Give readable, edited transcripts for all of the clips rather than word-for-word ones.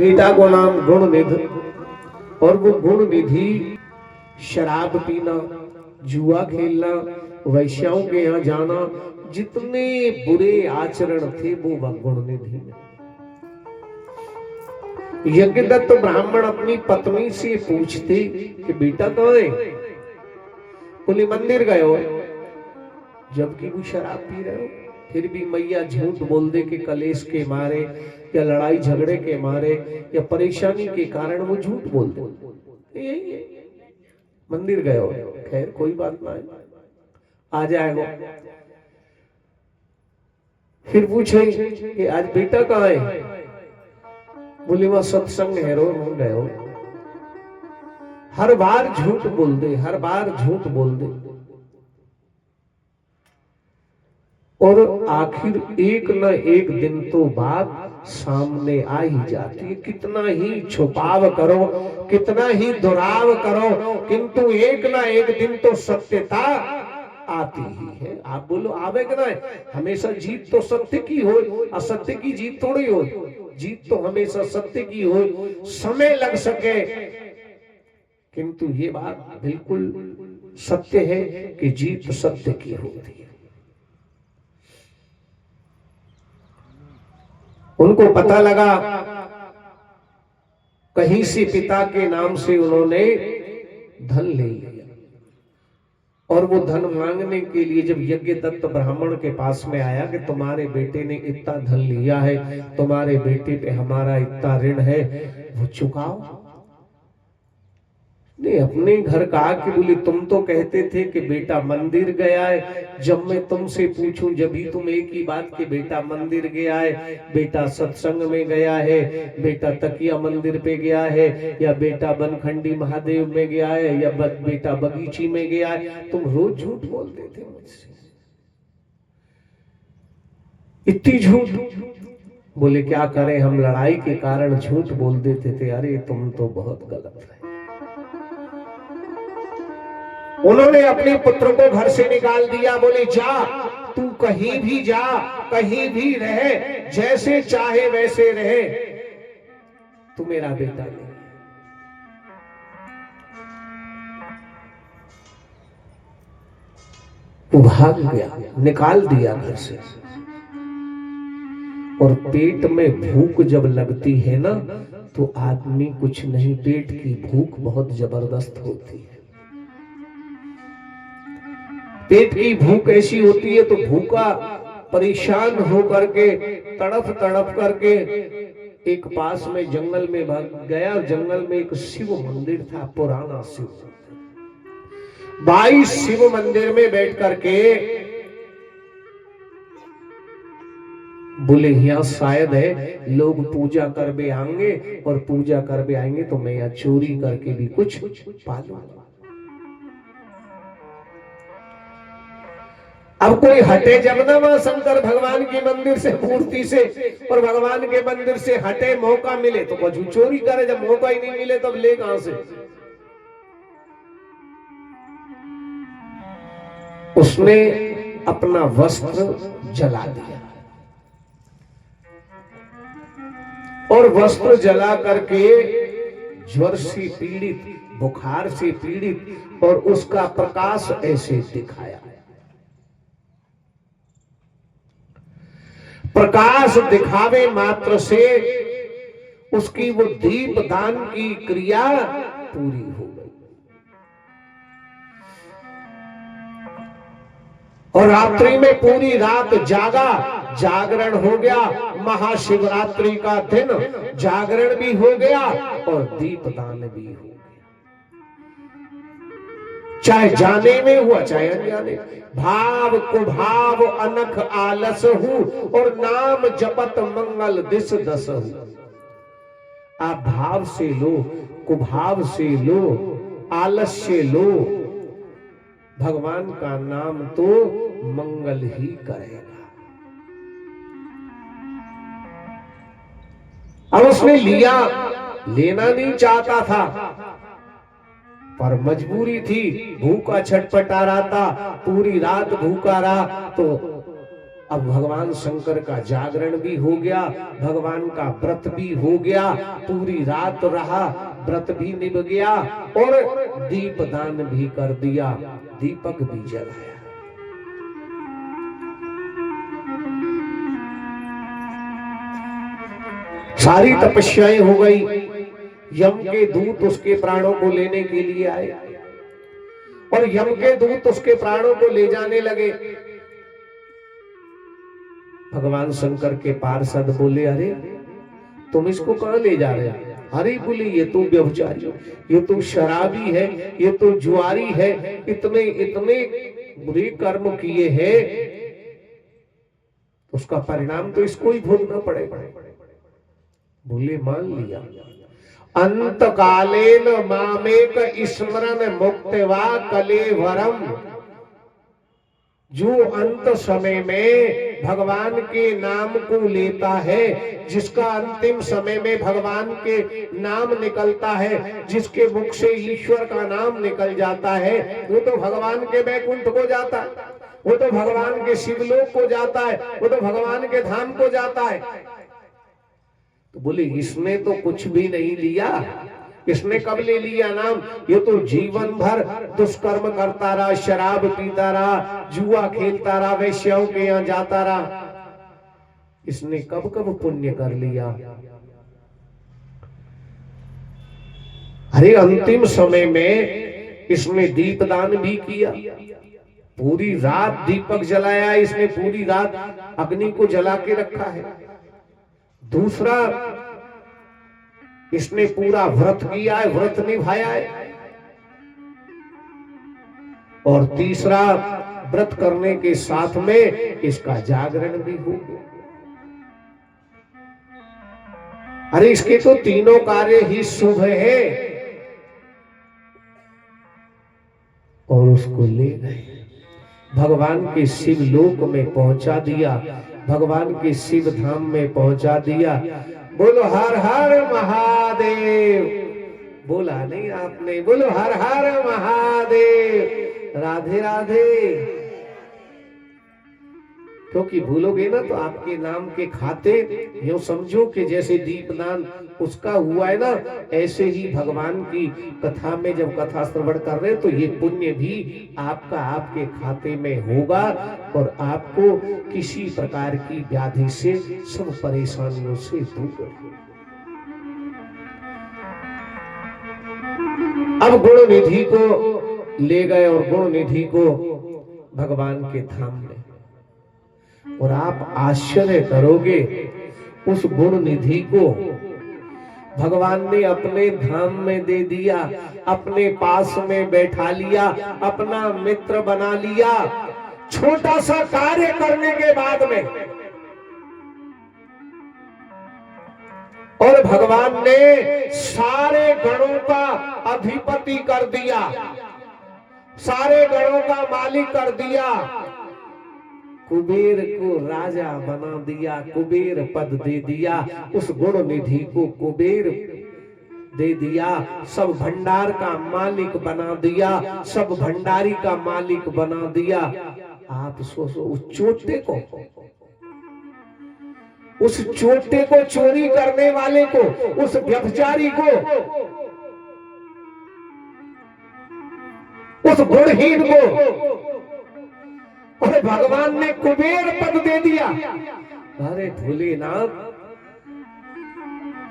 बेटा को नाम गुण निधि, और वो गुण निधि शराब पीना, जुआ खेलना, वैश्याओं के यहाँ जाना, जितने बुरे आचरण थे वो गुण निधि में। यज्ञदत्त ब्राह्मण अपनी पत्नी से पूछते कि बेटा कहाँ है? बोले मंदिर गए हो। जबकि वो शराब पी रहे हो, फिर भी मैया झूठ बोल दे कि कलेश के मारे या लड़ाई झगड़े के मारे या परेशानी के कारण वो झूठ बोल दे, यही है मंदिर गए हो। खैर कोई बात ना है, आ जाएगा। फिर पूछे कि आज बेटा कहाँ है? बोले वह सत्संग है रो गए हो। हर बार झूठ बोल दे, हर बार झूठ बोल दे, और आखिर एक न एक दिन तो बात सामने आ ही जाती है। कितना ही छुपाव करो, कितना ही दुराव करो, किंतु एक न एक दिन तो सत्यता आती ही है। आप बोलो आवे कि नहीं? हमेशा जीत तो सत्य की हो, असत्य की जीत थोड़ी हो। जीत तो हमेशा सत्य की हो, समय लग सके, किंतु ये बात बिल्कुल सत्य है कि जीत सत्य की होती है। उनको पता लगा कहीं से पिता के नाम से उन्होंने धन ले लिया, और वो धन मांगने के लिए जब यज्ञदत्त ब्राह्मण के पास में आया कि तुम्हारे बेटे ने इतना धन लिया है, तुम्हारे बेटे पे हमारा इतना ऋण है, वो चुकाओ। नहीं, अपने घर का आके बोली तुम तो कहते थे कि बेटा मंदिर गया है। जब मैं तुमसे पूछूं जब भी तुम एक ही बात कि बेटा मंदिर गया है, बेटा सत्संग में गया है, बेटा तकिया मंदिर पे गया है, या बेटा बनखंडी महादेव में गया है, या बेटा बगीची में गया है, तुम रोज झूठ बोलते थे मुझसे, इतनी झूठ। बोले क्या करें, हम लड़ाई के कारण झूठ बोल देते थे। अरे तुम तो बहुत गलत है। उन्होंने अपने पुत्र को घर से निकाल दिया। बोले जा, तू कहीं भी जा, कहीं भी रहे, जैसे चाहे वैसे रहे, तू मेरा बेटा नहीं। वो भाग गया, निकाल दिया घर से। और पेट में भूख जब लगती है ना, तो आदमी कुछ नहीं, पेट की भूख बहुत जबरदस्त होती है। पेट की भूख ऐसी होती है तो भूखा परेशान होकर के तड़प तड़प करके एक पास में जंगल में भाग गया। जंगल में एक शिव मंदिर था, पुराना शिव मंदिर। 22 शिव मंदिर में बैठ करके बोले यहाँ शायद है लोग पूजा करके आएंगे, और पूजा करके आएंगे तो मैं यहाँ चोरी करके भी कुछ पालूंगा। अब कोई हटे जब ना वहां शंकर भगवान के मंदिर से, मूर्ति से और भगवान के मंदिर से हटे, मौका मिले तो कुछ चोरी करे। जब मौका ही नहीं मिले तब ले कहां से? उसने अपना वस्त्र जला दिया, और वस्त्र जला करके ज्वर से पीड़ित, बुखार से पीड़ित, और उसका प्रकाश ऐसे दिखाया। प्रकाश दिखावे मात्र से उसकी वो दीप दान की क्रिया पूरी हो गई, और रात्रि में पूरी रात जागा, जागरण हो गया। महाशिवरात्रि का दिन जागरण भी हो गया और दीप दान भी हो गया। चाहे जाने में हुआ चाहे अनजाने। भाव कुभाव अनख आलस हूं, और नाम जपत मंगल दिस दस हूं। आप भाव से लो, कुभाव से लो, आलस से लो, भगवान का नाम तो मंगल ही करेगा। अब उसने लिया, लेना नहीं चाहता था पर मजबूरी थी, भूखा छटपटा रहा था, पूरी रात भूखा रहा। तो अब भगवान शंकर का जागरण भी हो गया, भगवान का व्रत भी हो गया, पूरी रात रहा, व्रत भी निभ गया और दीपदान भी कर दिया, दीपक भी जलाया। सारी तपस्याएं हो गई। यम के दूत उसके प्राणों को लेने के लिए आए और यम के दूत उसके प्राणों को ले जाने लगे। भगवान शंकर के पार्षद बोले, अरे तुम इसको कहां ले जा रहे हो? अरे बोले, ये तो व्यभिचारी, ये तो शराबी है, ये तो जुआरी है, इतने इतने बुरे कर्म किए हैं, उसका परिणाम तो इसको ही भोगना पड़ेगा। बोले, मान लिया। अंत कालेन मामेक स्मरण मुक्तवा कलेवरम, जो अंत समय में भगवान के नाम को लेता है, जिसका अंतिम समय में भगवान के नाम निकलता है, जिसके मुख से ईश्वर का नाम निकल जाता है, वो तो भगवान के वैकुंठ को जाता है, वो तो भगवान के शिवलोक को जाता है, वो तो भगवान के धाम को जाता है। तो बोले, इसने तो कुछ भी नहीं लिया, इसने कब ले लिया नाम? ये तो जीवन भर दुष्कर्म करता रहा, शराब पीता रहा, जुआ खेलता रहा, वैश्याओं के यहाँ जाता रहा, इसने कब कब पुण्य कर लिया। अरे अंतिम समय में इसने दीपदान भी किया, पूरी रात दीपक जलाया इसने, पूरी रात अग्नि को जला के रखा है। दूसरा, इसने पूरा व्रत किया है, व्रत निभाया है। और तीसरा, व्रत करने के साथ में इसका जागरण भी हो गया। अरे इसके तो तीनों कार्य ही शुभ है। और उसको ले गए, भगवान के शिव लोक में पहुंचा दिया, भगवान के शिव धाम में पहुंचा दिया। बोलो हर हर महादेव। बोला नहीं आपने? बोलो हर हर महादेव। राधे राधे। क्योंकि भूलोगे ना तो आपके नाम के खाते, यूं समझो कि जैसे दीपदान उसका हुआ है ना, ऐसे ही भगवान की कथा में जब कथा श्रवण कर रहे तो ये पुण्य भी आपका आपके खाते में होगा और आपको किसी प्रकार की व्याधि से, सब परेशानियों से दूर। अब गुण निधि को ले गए और गुण निधि को भगवान के धाम में, और आप आश्चर्य करोगे, उस गुण निधि को भगवान ने अपने धाम में दे दिया, अपने पास में बैठा लिया, अपना मित्र बना लिया। छोटा सा कार्य करने के बाद में और भगवान ने सारे गणों का अधिपति कर दिया, सारे गणों का मालिक कर दिया। कुबेर को राजा बना दिया, कुबेर पद दे दिया, उस गुण निधि को कुबेर दे दिया, सब भंडार का मालिक बना दिया, सब भंडारी का मालिक बना दिया। आप सोचो, उस चोटे को, उस चोटे को, चोरी करने वाले को, उस व्यभिचारी को, उस गुणहीन को और भगवान ने कुबेर पद दे दिया। अरे भोलेनाथ,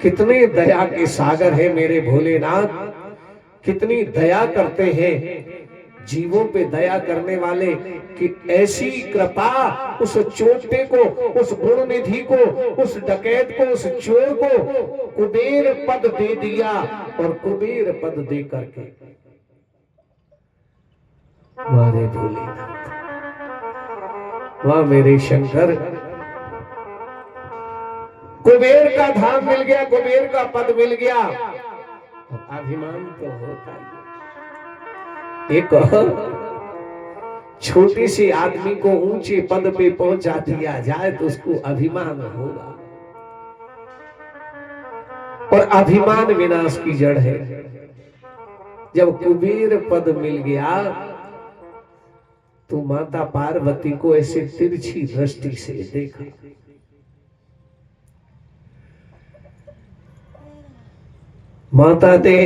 कितने दया के सागर है मेरे भोलेनाथ, कितनी दया करते हैं जीवों पे, दया करने वाले। कि ऐसी कृपा उस चोटे को, उस गुण निधि को, उस डकैत को, उस चोर को कुबेर पद दे दिया। और कुबेर पद दे करके मारे भोलेनाथ, वाह मेरे शंकर, कुबेर का धाम मिल गया, कुबेर का पद मिल गया। अभिमान तो होता है। एक छोटे से आदमी को ऊंचे पद पे पहुंचा दिया जाए तो उसको अभिमान होगा, और अभिमान विनाश की जड़ है। जब कुबेर पद मिल गया तो माता पार्वती को ऐसे तिरछी दृष्टि से देखा। माता ने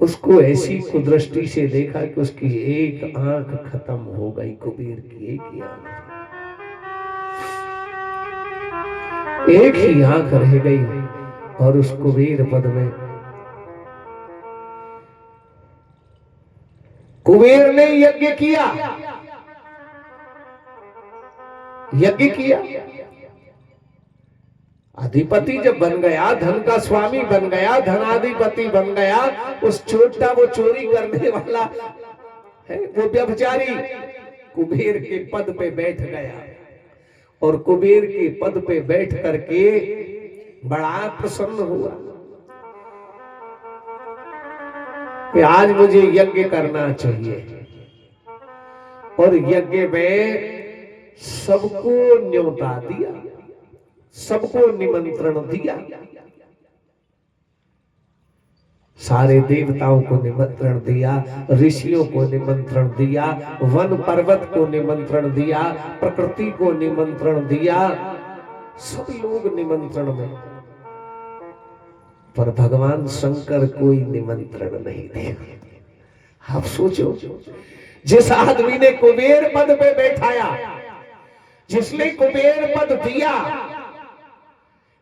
उसको ऐसी कुदृष्टि से देखा कि उसकी एक आंख खत्म हो गई, कुबेर की एक ही आंख रह गई। और उस कुबेर पद में कुबेर ने यज्ञ किया, यज्ञ किया। अधिपति जब बन गया, धन का स्वामी बन गया, धनाधिपति बन गया, उस छोटा वो चोरी करने वाला है, वो व्यभिचारी कुबेर के पद पे बैठ गया। और कुबेर के पद पे बैठ करके बड़ा प्रसन्न हुआ कि आज मुझे यज्ञ करना चाहिए। और यज्ञ में सबको न्योता दिया, सबको निमंत्रण दिया, सारे देवताओं को निमंत्रण दिया, ऋषियों को निमंत्रण दिया, वन पर्वत को निमंत्रण दिया, प्रकृति को निमंत्रण दिया, सब लोग निमंत्रण में। पर भगवान शंकर कोई निमंत्रण नहीं दिया। आप सोचो, जिस आदमी ने कुबेर पद पे बैठाया, जिसने कुबेर पद दिया,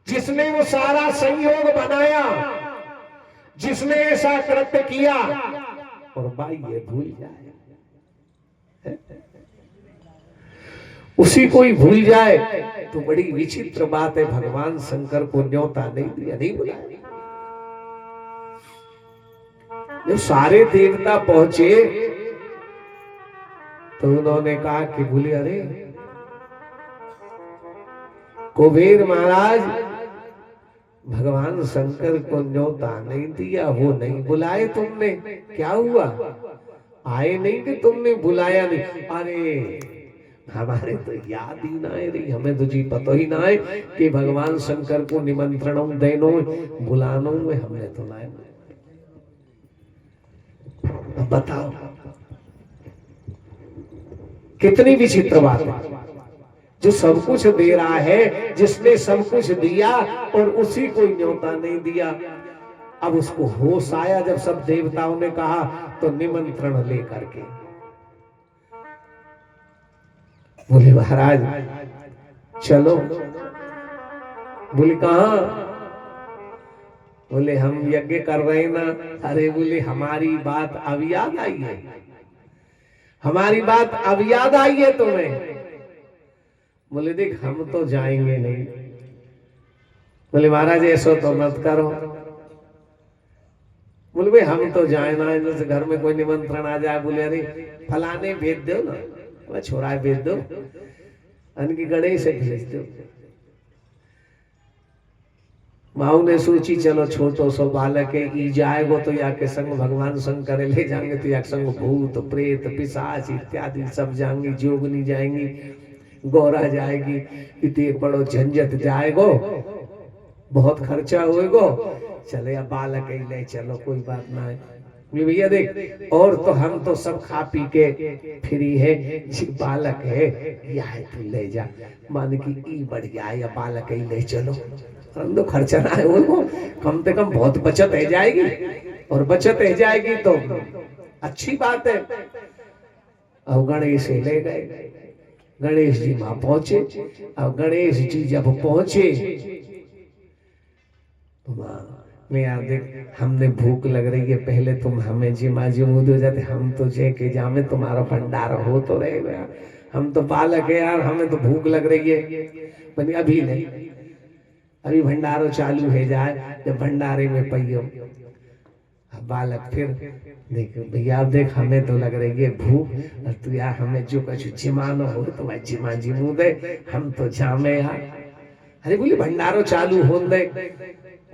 जिसने वो सारा संयोग बनाया, जिसने ऐसा कृत्य किया, और भाई ये भूल जाए, उसी को ही भूल जाए तो बड़ी विचित्र बात है। भगवान शंकर को न्योता नहीं दिया, नहीं बुलाया। जब सारे देवता पहुंचे तो उन्होंने कहा कि बोले, अरे कुबेर महाराज, भगवान शंकर को न्योता नहीं दिया, वो नहीं बुलाए तुमने, क्या हुआ? आए नहीं कि तुमने बुलाया नहीं? अरे हमारे तो याद ही ना है रही, हमें तो जी पता ही ना है कि भगवान शंकर को निमंत्रण देनो बुलानो में हमने तो ना। बताओ कितनी विचित्र बात है। जो सब कुछ दे रहा है, जिसने सब कुछ दिया, और उसी को न्योता नहीं दिया। अब उसको होश आया जब सब देवताओं ने कहा, तो निमंत्रण लेकर के बोले, महाराज चलो। बोले कहां? बोले हम यज्ञ कर रहे हैं ना। अरे बोले हमारी बात अब याद आई है, हमारी बात अब याद आई है तुम्हें? बोले देख हम तो जाएंगे नहीं। बोले महाराज ऐसा तो मत करो। बोले भाई हम तो जाए ना, जैसे घर में कोई निमंत्रण आ जाए, बोले अरे फलाने भेज दो ना, वह छोड़ा भेज दो, अनकी गणेश से भेज दो। माऊ ने सोची चलो छोटो सो बालक है, ई जाएगो तो या के संग भगवान शंकर ले जाएंगे, तो या संग भूत प्रेत पिशाच इत्यादि सब जाएंगी, जोगनी जाएंगी, गौरा जाएगी, इतने बड़ो झंझट जाएगो, बहुत खर्चा होएगो, चले या बालक ही ले चलो, कोई बात ना है। भैया देख, और तो हम तो सब खा पी के फ्री है, जी बालक है या है तू ले जा, मान की ई बढ़िया है, या बालक ही ले चलो, हम तो खर्चा ना है, वो कम से कम बहुत बचत है जाएगी, और बचत है जाएगी तो अच्छी बात है। अब गणेश ले गए, गणेश जी वहां पहुंचे। अब गणेश जी जब पहुंचे तो यार देख, हमने भूख लग रही है, पहले तुम हमें जिमा जिमूद हो जाते, हम तो जे के जामे तुम्हारा भंडार हो तो रहेगा, हम तो बालक है यार, हमें तो भूख लग रही है। बनी अभी नहीं, अभी भंडारो चालू है जाए, जब भंडारे में पहियो बालक फिर देख भैया देख, हमें तो लग रही है भूख, और तू यार हमें जो कुछ जिमानो हो तो मैं जिमा जिमू दे, हम तो जामे यार। अरे बोले भंडारो चालू हो दे,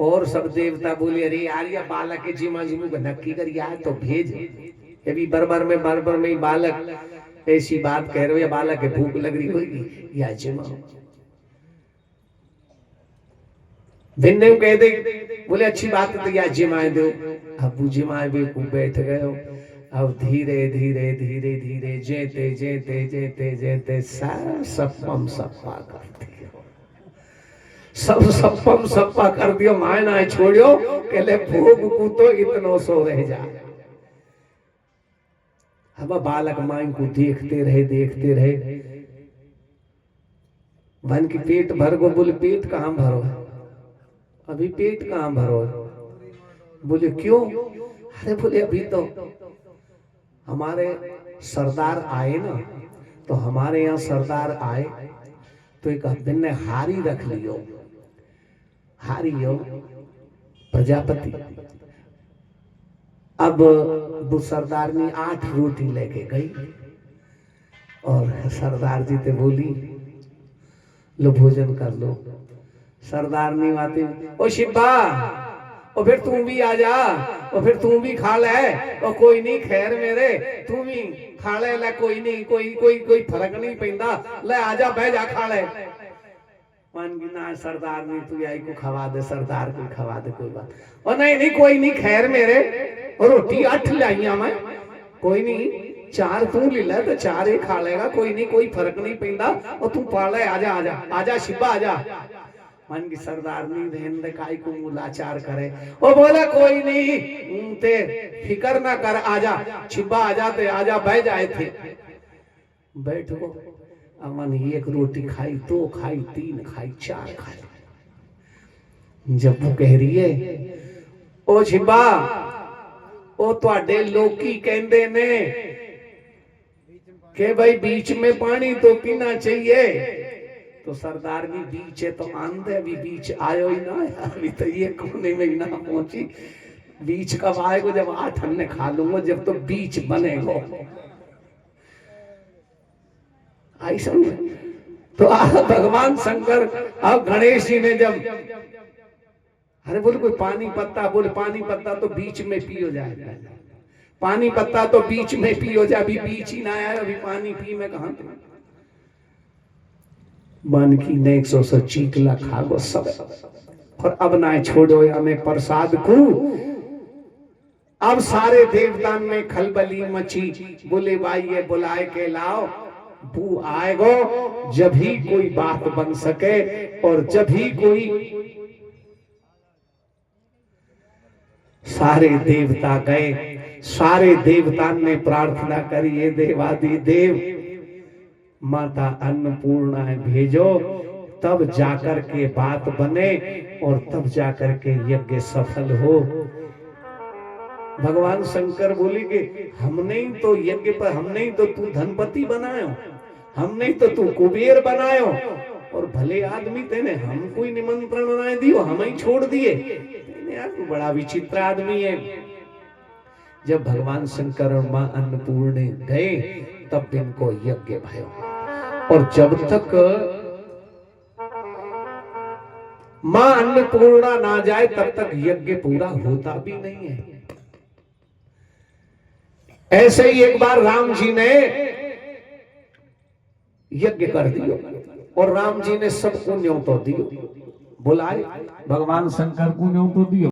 और सब देवता बोले अरे यार या बालक के जिमा जिमू को नक्की कर यार, तो भेज। अभी बरबर में ही बालक ऐसी बात कह रहे हो, या बालक के भूख लग रही होगी या जिमा। भिन्न कह दे, बोले अच्छी बात है तो या जिमाए दो। अबू जिमाए बेकूफ बैठ गए हो। अब धीरे धीरे धीरे धीरे जेते जेते जेते जेते सब सप्पम सप्पा कर दियो, सब सप्पम सप्पा कर दियो। माए ना छोड़ियो कहले भोग को तो इतनो सो रह जा। अब बालक माई को देखते रहे वन की पेट भर गो। बोले पेट कहाँ भरो है, अभी पेट कहाँ भरो है? बोले क्यों? अरे बोले अभी तो हमारे सरदार आए ना, तो हमारे यहाँ सरदार आए तो एक दिन ने हारी रख लियो, हारी हो प्रजापति। अब वो सरदारनी 8 रोटी लेके गई और सरदार जी ते बोली लो भोजन कर लो। सरदारनी आती, ओ शिब्बा, और फिर तू भी आ जा, और फिर तू भी खा ले। और कोई नहीं खैर मेरे, तू भी खा ले, कोई नहीं, कोई फर्क नहीं पैंदा, ले आजा बह जा खा ले। मान की ना सरदार नहीं, तू आई को खवा दे, सरदार को खवा दे, कोई बात। और नहीं कोई नहीं खैर मेरे, और रोटी 8 लाइया मैं, कोई नहीं 4 तू ले ले तो 4 ही खा लेगा, कोई नहीं, कोई फर्क नहीं पैंदा, और तू पाल ले, आजा आजा आजा शिब्बा आजा। मन की सरदार नहीं रहन दे, काय को मुलाचार करे। ओ बोला कोई नहीं ते फिकर ना कर, आजा शिब्बा आजा, ते आजा बह जाए थे। बैठो अमन 1 रोटी खाई, 2 खाई, 3 खाई, 4 खाई। जब वो कह रही है ओ शिब्बा, ओ तुहाडे लोकी कहंदे ने कि भाई बीच में पानी तो पीना चाहिए, तो सरदार भी बीच है तो आंधे भी बीच आयो ही ना, अभी तो ये कोने में ही ना पहुंची। बीच कब आएगा? जब 8 अन्ने खा लूंगा, जब तो बीच बनेगा। आई समझ? तो भगवान शंकर अब गणेश जी ने जब, अरे बोले कोई पानी पत्ता, बोले पानी पत्ता तो बीच में पियो जाए, पानी पत्ता तो बीच में पियो जाए, अभी बीच ही ना आया, अभी पानी पी में कहां तो मन की ने 100 चीकला खागो सब, और अब ना छोड़ो हमें प्रसाद को। अब सारे देवता में खलबली मची, बोले भाई ये बुलाए के लाओ, बू आएगो जब ही कोई बात बन सके, और जब ही कोई। सारे देवता गए, सारे देवता ने प्रार्थना करी, ये देवादि देव माता अन्नपूर्णा भेजो, तब जाकर के बात बने, और तब जाकर के यज्ञ सफल हो। भगवान शंकर बोले कि हमने ही तो यज्ञ पर, हमने ही तो तू धनपति बनायो, हमने ही तो तू कुबेर बनायो, और भले आदमी तेने हम कोई निमंत्रण ना दियो, हम ही छोड़ दिए। यार तू बड़ा विचित्र आदमी है। जब भगवान शंकर और मां अन्नपूर्णे गए, तब इनको यज्ञ भयो, और जब तक मां अन्नपूर्णा ना जाए तब तक यज्ञ पूरा होता भी नहीं है। ऐसे ही एक बार राम जी ने यज्ञ कर दियो, और राम जी ने सबको न्योतो दियो, बुलाए भगवान शंकर को न्योतो दियो।